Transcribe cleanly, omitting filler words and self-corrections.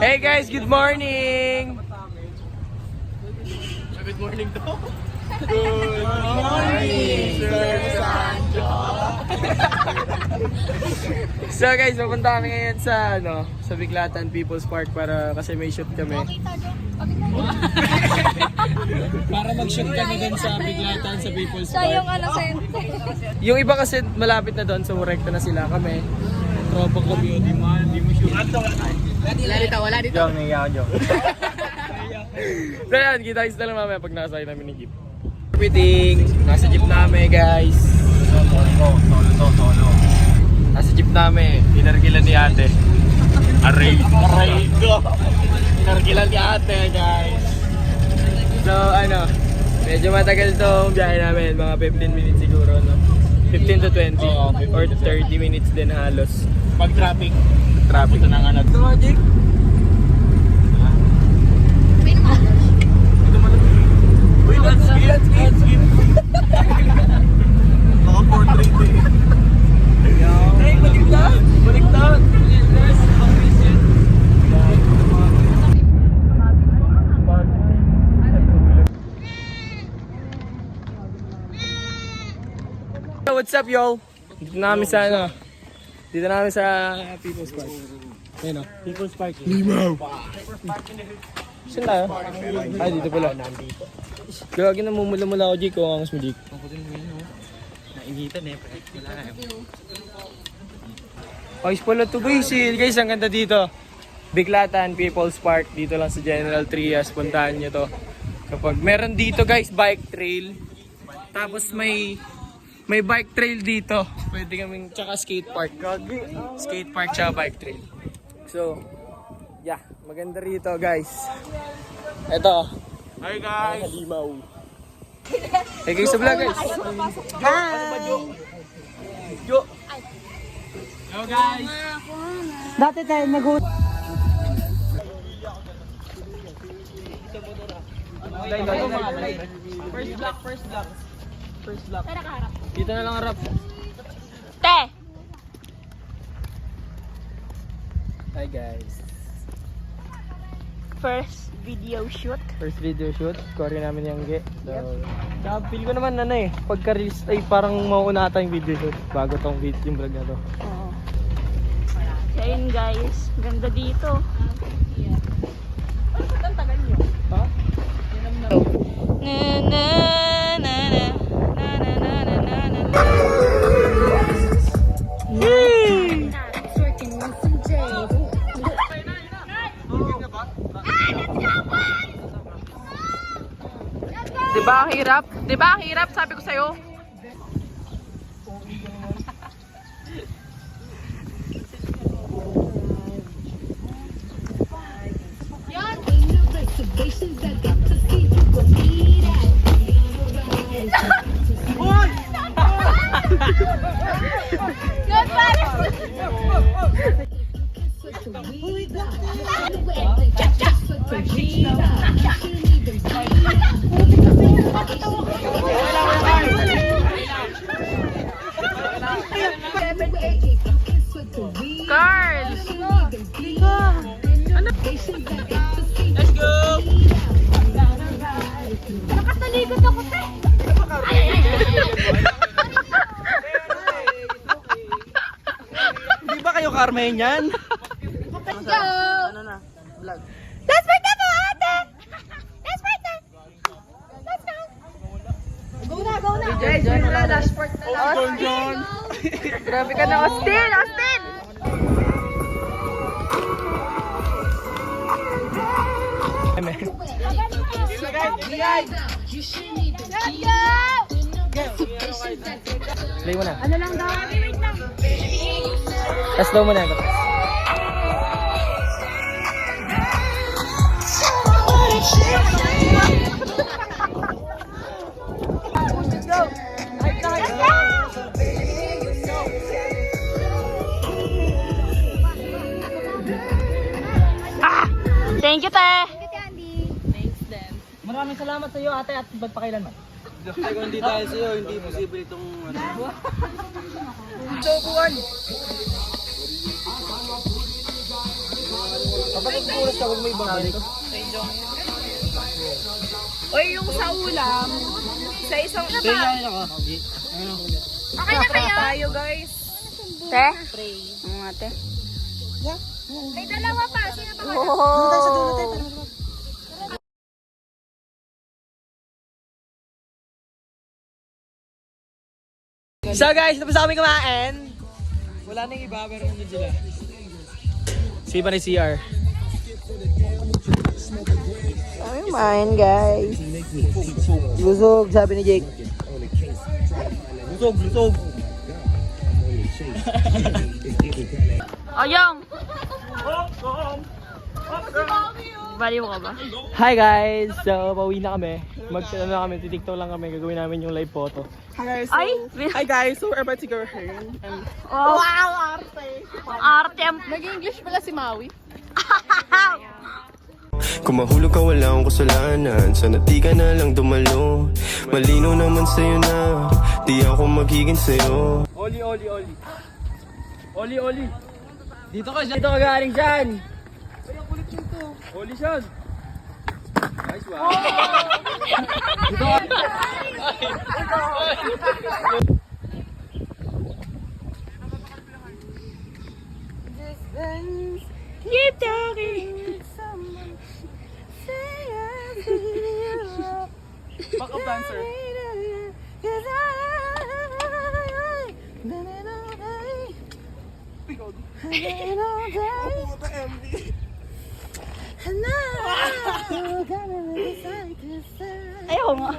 Hey guys, good morning! Good morning daw. Good morning, Sir Sancho. So guys, pupunta kami ngayon sa sa Biglatan People's Park para kasi may shoot kami. Para mag-shoot kami dun sa Biglatan sa People's Park. Yung sente. Yung iba kasi malapit na doon, so rekta na sila kami. Tropa kami, di mo shoot. Wala dito. Jong, nangyayakon Jong. So yan, kita-kita lang mamaya pag nasakay namin ni Jeep. Everything, nasa Jeep namin guys. Solo. Nasa Jeep namin, pinargilan ni ate. Aray ko. Pinargilan ni ate guys. So medyo matagal tong biyahe namin, mga 15 minutes siguro, no? 15 to 20 or 30 minutes din halos. Pag traffic. Ito na nga natin. Magic. Uy, let's skip. Baka portrait eh. Hey, baliktad. What's up, y'all? Dito namin sa People's Park. Ayun o. People's Park. Limaw! Saan tayo? Ay, dito pala. Gawagin na mumula-mula ako, Jiko. Ang mo, Jiko. Ako din mo yun, o. Naingitan eh. Wala na eh. Ayos pala ito, guys. Ang ganda dito. Biglatan People's Park. Dito lang sa General Trias. Puntahan nyo to. Kapag meron dito, guys, bike trail. Tapos may bike trail dito. Pwede kaming, tsaka skate park. Skate park tsaka bike trail. So, yeah. Maganda rito, guys. Eto. Hi, guys. Halimaw. Hey, guys, sa vlog, guys. Hi. Jo. Hello, guys. Dati tayo nag-hoot. First block. Dito na lang harap. Te! Hi guys. First video shoot. Kore namin yung ge. So, feel ko naman pagka-release ay parang mauuna ata yung video shoot bago tong yung vlog na to. Oo. So yun guys, ganda dito. Ang tagal nyo? Ha? Diba ang hirap? Sabi ko sa'yo. Carl! Let's go! Nakatalikod ako, te! Hindi ba kayo Carmen yan? Let's go! Vlog. Let's break that po, ate! Let's break that! Let's go! Go na! Guys, yun na, last sport na lang. John! Grabe ka na, Austin! Play mo na. Ano lang daw? Wait lang. Slow mo na. Thank you, te! Maraming salamat sa iyo, ate, at magpakailanman. Kung hindi dahil sa'yo, hindi posible itong Ito, buwan! Kapag nagburas ka, huwag may babalik. Oy, yung sa ulam, sa isang na ba? Okay na kayo? Tayo, guys. Te? Mga te. May dalawa pa. Sino pa kayo? So guys, tapos kami kumain. Wala nang iba, pero nandun sila. Si iba ni CR. Kami kumain, guys. Lusog, sabi ni Jake. Lusog. Ayong! Baliw ka ba? Hi guys! So, pauwi na kami. Na kami, titiktok lang kami. Gagawin namin yung live photo. Ay! Hi, guys. So, we're about to go home. Oh. Wow! Arte! Nag-English pala si Maui. Kung mahulog ka wala akong kasalanan, sana di ka na lang dumalo. Malino naman sa'yo na, di ako magiging sa'yo. Oli. Dito ka galing dyan. Ay, ang kulit nito. Oli siya. Nice one. Dito ka. Keep talking! Backup dancer. Ayaw nga.